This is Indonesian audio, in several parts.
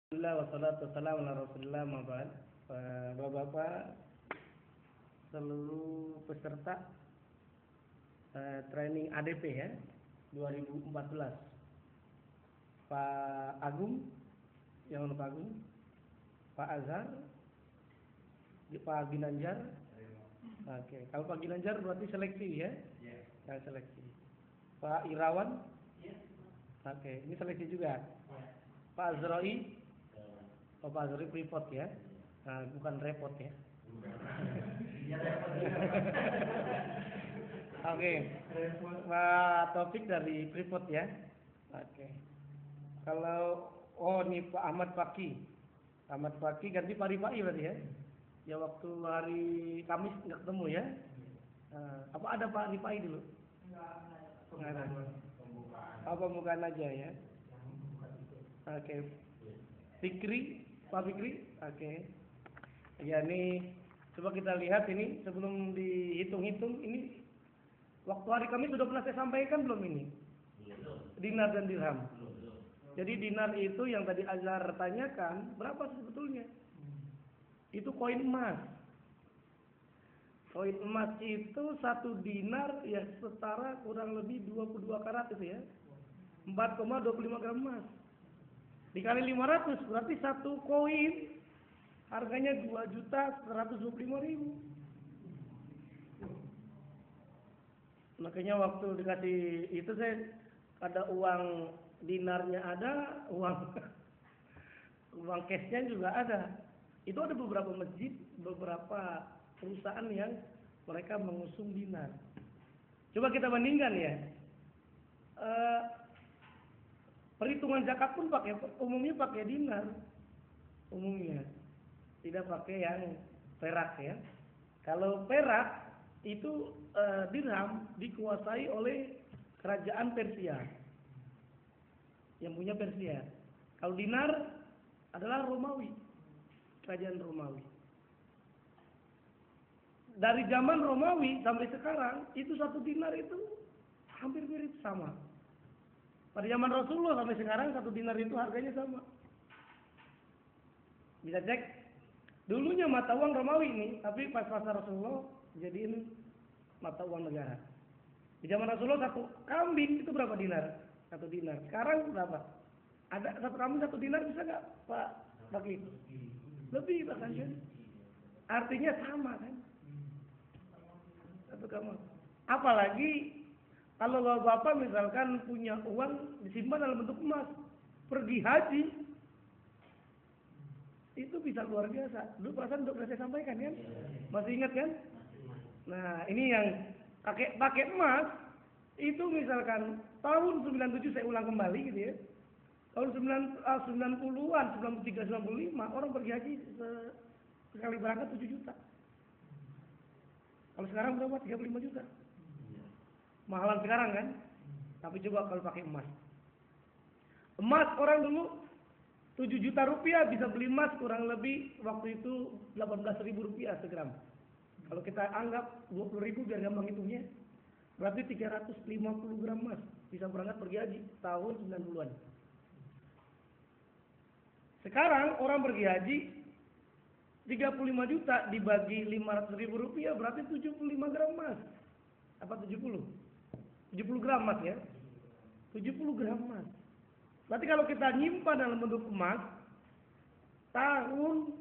Alhamdulillah wassalatu wassalamu ala Rasulillah mabad. Bapak-bapak seluruh peserta training ADP ya 2014. Pak Agung, yang Pak Agung, Pak Azhar, Pak Ginanjar. Oke, kalau Pak Ginanjar berarti seleksi ya? Ya, seleksi. Pak Irawan? Oke, ini seleksi juga. Pak Azroi? Oh, Pak Azroi Freeport ya? Nah, bukan repot ya? Oke, Pak Taufik dari Freeport ya? Oke. Kalau ini Pak Ahmad Faki. Ahmad Faki ganti Pak Rifai berarti ya? Ya waktu hari Kamis nggak ketemu ya? Apa ada Pak Rifai dulu? Nggak ada. Pembukaan aja ya? Oke. Fikri, Pak Fikri? Oke. Ya ini coba kita lihat ini sebelum dihitung-hitung ini waktu hari Kamis sudah pernah saya sampaikan belum ini? Dinar dan dirham. Jadi dinar itu yang tadi Azhar tanyakan berapa sebetulnya? Itu koin emas. Koin emas itu satu dinar ya setara kurang lebih 22 karat itu ya. 4,25 gram emas. Dikali 500 berarti satu koin harganya 2.125.000. Makanya waktu dikasih itu saya ada uang dinarnya ada, uang uang cashnya juga ada. Itu ada beberapa masjid, beberapa perusahaan yang mereka mengusung dinar. Coba kita bandingkan ya. Perhitungan zakat pun umumnya pakai dinar, umumnya tidak pakai yang perak ya. Kalau perak itu dirham dikuasai oleh kerajaan Persia, yang punya Persia. Kalau dinar adalah Romawi, kerajaan Romawi. Dari zaman Romawi sampai sekarang itu satu dinar itu hampir mirip sama. Pada zaman Rasulullah sampai sekarang satu dinar itu harganya sama. Bisa cek. Dulunya mata uang Romawi ini, tapi pas masa Rasulullah jadiin mata uang negara. Di zaman Rasulullah satu kambing itu berapa dinar? Satu dinar. Sekarang berapa? Ada satu kambing satu dinar bisa nggak Pak Bagi? Lebih bahkan kan? Artinya sama kan? Satu kambing. Apalagi kalau bapak misalkan punya uang disimpan dalam bentuk emas, pergi haji, itu bisa luar biasa. Dulu perasaan sudah saya sampaikan kan? Masih ingat kan? Nah ini yang pakai emas, itu misalkan tahun 97 saya ulang kembali gitu ya. Tahun 90-an, 93, 95 orang pergi haji sekali berangkat 7 juta. Kalau sekarang berapa? 35 juta. Mahalan sekarang kan? Tapi coba kalau pakai emas. Emas orang dulu 7 juta rupiah bisa beli emas kurang lebih waktu itu 18.000 rupiah segram. Kalau kita anggap 20.000 biar gampang hitungnya, berarti 350 gram emas bisa berangkat pergi haji tahun 90-an. Sekarang orang pergi haji 35 juta dibagi 500.000 rupiah berarti 75 gram emas. Apa 70? 70 gram emas ya. 70 gram emas. Berarti kalau kita nyimpan dalam bentuk emas tahun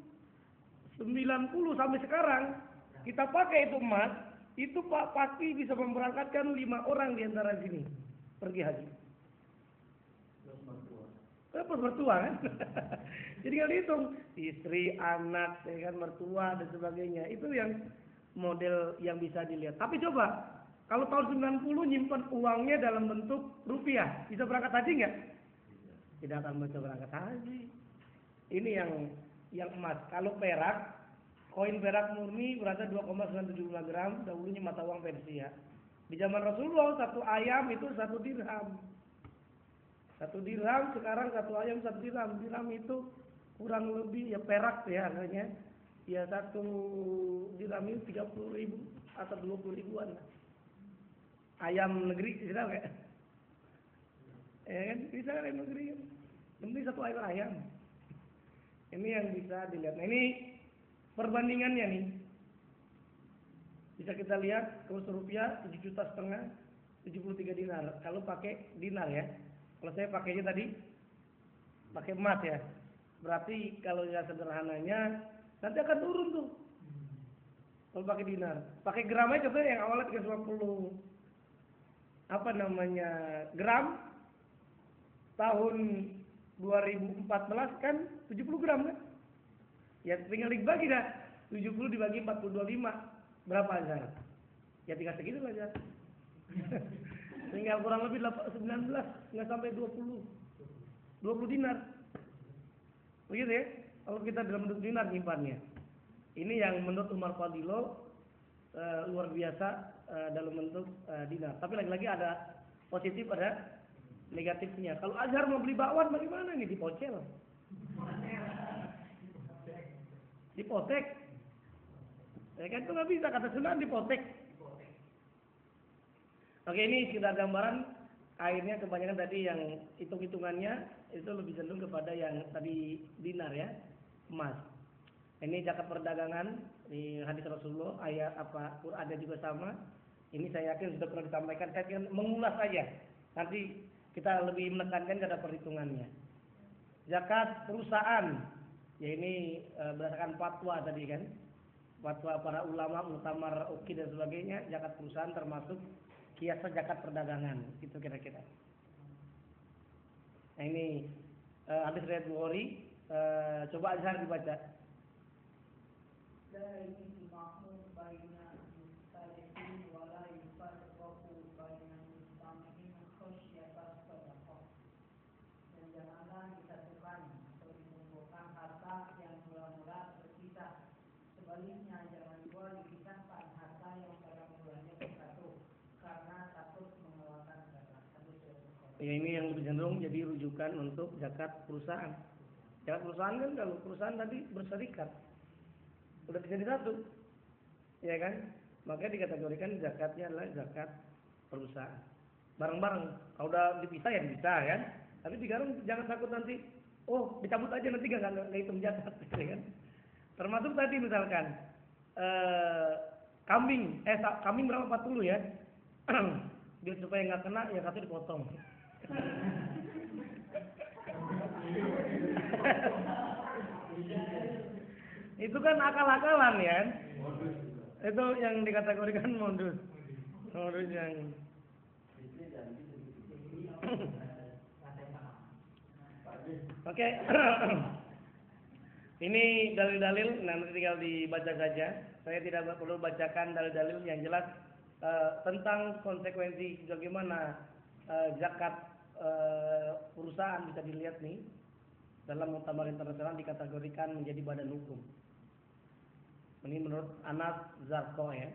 90 sampai sekarang kita pakai itu emas, itu Pak pasti bisa memberangkatkan 5 orang di antara sini pergi haji. Plus mertua kan? Jadi kalau dihitung istri, anak, ya kan, mertua dan sebagainya. Itu yang model yang bisa dilihat. Tapi coba kalau tahun 90 nyimpan uangnya dalam bentuk rupiah, bisa berangkat haji nggak? Tidak akan bisa berangkat haji. Ini yang emas. Kalau perak, koin perak murni berada 2,975 gram, dahulunya mata uang Persia. Di zaman Rasulullah satu ayam itu satu dirham. Satu dirham sekarang satu ayam satu dirham. Dirham itu kurang lebih ya perak ya harganya. Ya satu dirham itu 30.000 atau 20 ribuan lah. Ayam negeri bisa nggak? Ya kan bisa ayam negeri kan? Yang penting satu ayam. Ini yang bisa dilihat. Nah ini perbandingannya nih. Bisa kita lihat kurs rupiah 7,5 juta 73 dinar. Kalau pakai dinar ya. Kalau saya pakainya tadi pakai emas ya. Berarti kalau ya sederhananya nanti akan turun tuh. Kalau pakai dinar. Pakai gram aja contohnya yang awalnya 350 apa namanya gram tahun 2014 kan 70 gram kan? Ya tinggal dibagi dah. 70 dibagi 425 berapa aja? Ya tinggal segitu aja. Tinggal kurang lebih 19 nggak sampai 20 dinar. Begitu ya? Kalau kita dalam bentuk dinar nyimpannya. Ini yang menurut Umar Fadilo luar biasa dalam bentuk dinar. Tapi lagi-lagi ada positif ada negatifnya. Kalau Azhar mau beli bakwan bagaimana nih? Dipocel. Dipotek. Ya kan itu nggak bisa kata Sunan dipotek. Oke ini sekedar gambaran. Akhirnya kebanyakan tadi yang hitung-hitungannya itu lebih cenderung kepada yang tadi dinar ya, emas. Ini zakat perdagangan di hadis Rasulullah ayat apa Qurannya juga sama. Ini saya yakin sudah pernah disampaikan. Saya ingin mengulas saja. Nanti kita lebih menekankan pada perhitungannya. Zakat perusahaan, ya ini berdasarkan fatwa tadi kan, fatwa para ulama, muktamar UKI dan sebagainya. Zakat perusahaan termasuk kiasan zakat perdagangan, itu kira-kira. Nah ini hadis riwayat Bukhari, coba Azhar dibaca. Ya ini yang lebih cenderung jadi rujukan untuk zakat perusahaan. Zakat perusahaan kan kalau perusahaan tadi berserikat, udah jadi satu, ya kan? Maka dikategorikan zakatnya adalah zakat perusahaan. Bareng-bareng. Kalau udah dipisah ya dipisah kan? Tapi digarung jangan takut nanti, oh dicabut aja nanti nggak hitung zakat, ya kan? Termasuk tadi misalkan kambing berapa 40 ya? Dia supaya nggak kena ya satu dipotong. Itu kan akal-akalan ya. Itu yang dikategorikan modus. Modus yang Oke. Ini dalil-dalil nanti tinggal dibaca saja. Saya tidak perlu bacakan dalil-dalil yang jelas tentang konsekuensi bagaimana zakat perusahaan bisa dilihat nih dalam muktamar internasional dikategorikan menjadi badan hukum. Ini menurut Anas Zarko ya,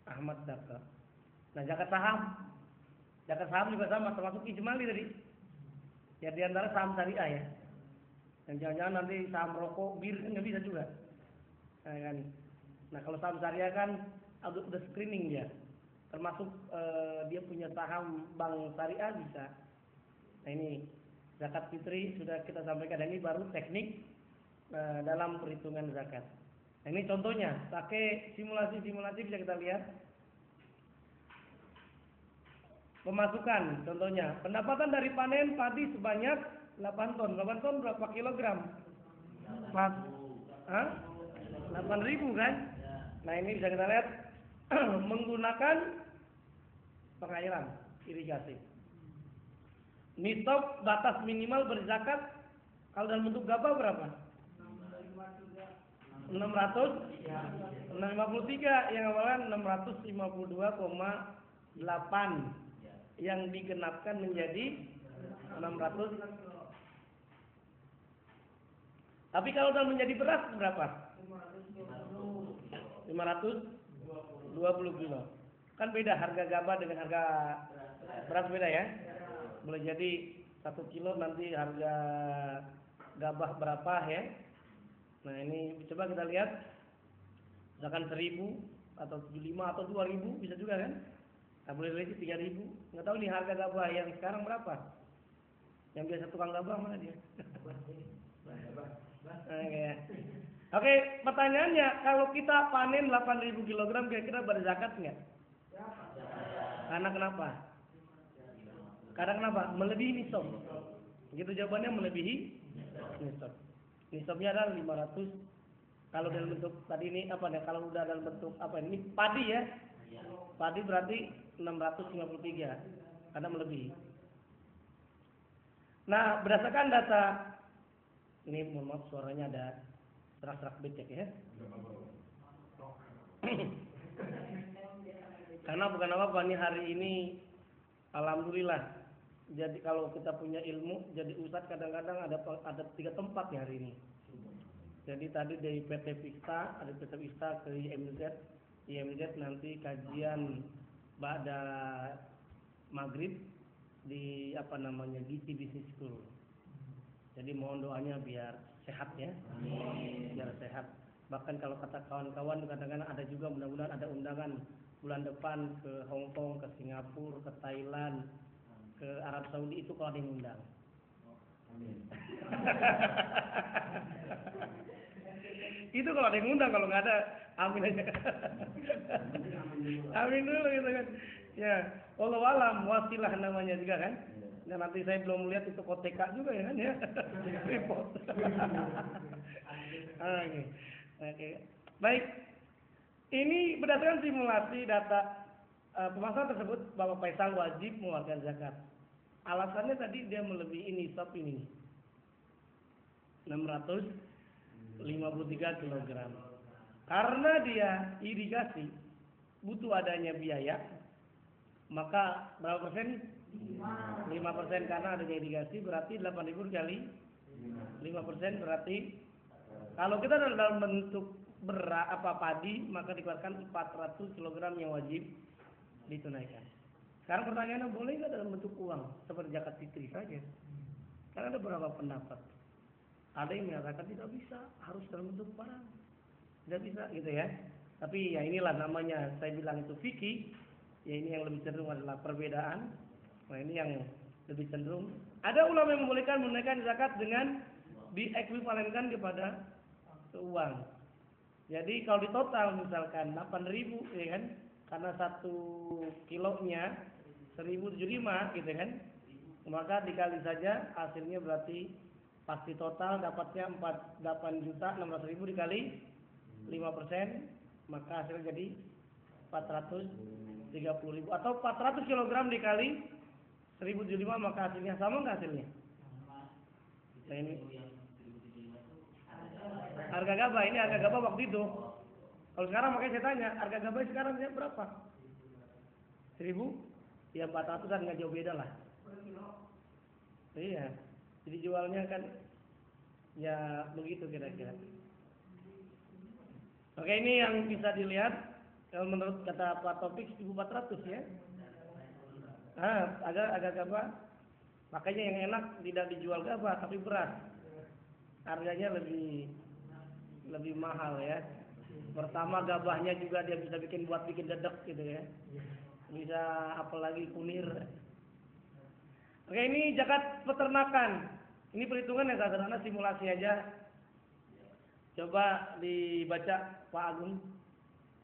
Ahmad Zarko. Nah zakat saham juga sama termasuk ijmali tadi. Ya di antara saham syariah ya. Dan jangan-jangan nanti saham rokok bir kan nggak bisa juga. Nah, kan. Nah kalau saham syariah kan udah screening dia. Termasuk dia punya saham bank syariah bisa. Nah ini zakat fitri sudah kita sampaikan. Dan ini baru teknik dalam perhitungan zakat. Nah ini contohnya, pakai simulasi-simulasi bisa kita lihat. Pemasukan contohnya, pendapatan dari panen padi sebanyak 8 ton. 8 ton berapa kilogram? 8.000 kan? Nah ini bisa kita lihat menggunakan pengairan irigasi. Nisab batas minimal berzakat kalau dalam bentuk gabah berapa? 653 yang awalnya 652,8 yang digenapkan menjadi 600. Tapi kalau dalam menjadi beras berapa? 520 kilo. Kan beda harga gabah dengan harga beras beda ya. Boleh jadi 1 kilo nanti harga gabah berapa ya. Nah ini coba kita lihat. Misalkan 1.000 atau 75 atau 2.000 bisa juga kan. Nah boleh jadi 3.000. Nggak tahu nih harga gabah yang sekarang berapa. Yang biasa tukang gabah mana dia? Oke. Oke, pertanyaannya, kalau kita panen 8.000 kilogram, kira-kira berzakat nggak? Karena kenapa? Karena kenapa? Melebihi nisab. Gitu jawabannya, melebihi nisab. Nisabnya adalah 500. Kalau dalam bentuk tadi ini apa nih? Kalau udah dalam bentuk apa ini? Padi ya. Padi berarti 653 karena melebihi. Nah, berdasarkan data ini, mohon maaf suaranya ada serak-serak becek ya. Karena bukan apa-apa nih hari ini, alhamdulillah. Jadi kalau kita punya ilmu, jadi ustadz kadang-kadang ada 3 tempat ya hari ini. Jadi tadi dari PT Vista, ada PT Vista ke IMZ nanti kajian pada maghrib di apa namanya GC Business School. Jadi mohon doanya biar sehat ya, biar sehat. Bahkan kalau kata kawan-kawan kadang-kadang ada juga mudah-mudahan ada undangan bulan depan ke Hong Kong, ke Singapura, ke Thailand, ke Arab Saudi itu kalau ada yang undang. Itu kalau ada yang undang, kalau nggak ada amin aja. Amin dulu gitu kan. Ya, wallahu alam, wasilah namanya juga kan. Nah, nanti saya belum lihat itu koteka juga ya kan ya. Repot. Oke. Oke. Baik. Ini berdasarkan simulasi data pemasaran tersebut, Bapak Faisal wajib mengeluarkan zakat. Alasannya tadi dia melebihi nisab ini 653 kilogram. Karena dia irigasi butuh adanya biaya, maka berapa persen? 5% karena adanya irigasi, berarti 8.000 kali 5% berarti kalau kita dalam bentuk padi, maka dikeluarkan 400 kg yang wajib ditunaikan. Sekarang pertanyaannya, boleh nggak dalam bentuk uang seperti zakat fitri saja? Karena ada beberapa pendapat. Ada yang mengatakan tidak bisa, harus dalam bentuk barang. Tidak bisa gitu ya. Tapi ya inilah namanya, saya bilang itu fikih. Ya ini yang lebih cenderung adalah perbedaan. Nah ini yang lebih cenderung. Ada ulama yang membolehkan menunaikan zakat dengan diekuivalenkan kepada uang. Jadi kalau di total misalkan 8.000 ya kan, karena 1 kilonya 1.075 gitu kan, maka dikali saja hasilnya berarti pasti total dapatnya 8.600.000 dikali 5%, maka hasilnya jadi 430.000 atau 400 kg dikali 1.075 maka hasilnya sama nggak hasilnya? Nah ini harga gabah, ini harga gabah waktu itu. Kalau sekarang makanya saya tanya, harga gabah sekarang berapa? 1.000? Ya 400-an, nggak jauh beda lah. Iya, jadi jualnya kan ya begitu kira-kira. Oke, ini yang bisa dilihat kalau menurut kata Pak Topik 1.400 ya. Agak gabah. Makanya yang enak tidak dijual gabah tapi beras. Harganya lebih mahal ya. Pertama gabahnya juga dia bisa bikin dedek gitu ya. Bisa apalagi kunir. Oke, ini zakat peternakan. Ini perhitungan yang sederhana, simulasi aja. Coba dibaca Pak Agung.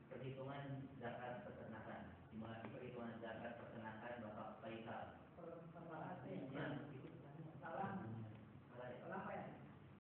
Perhitungan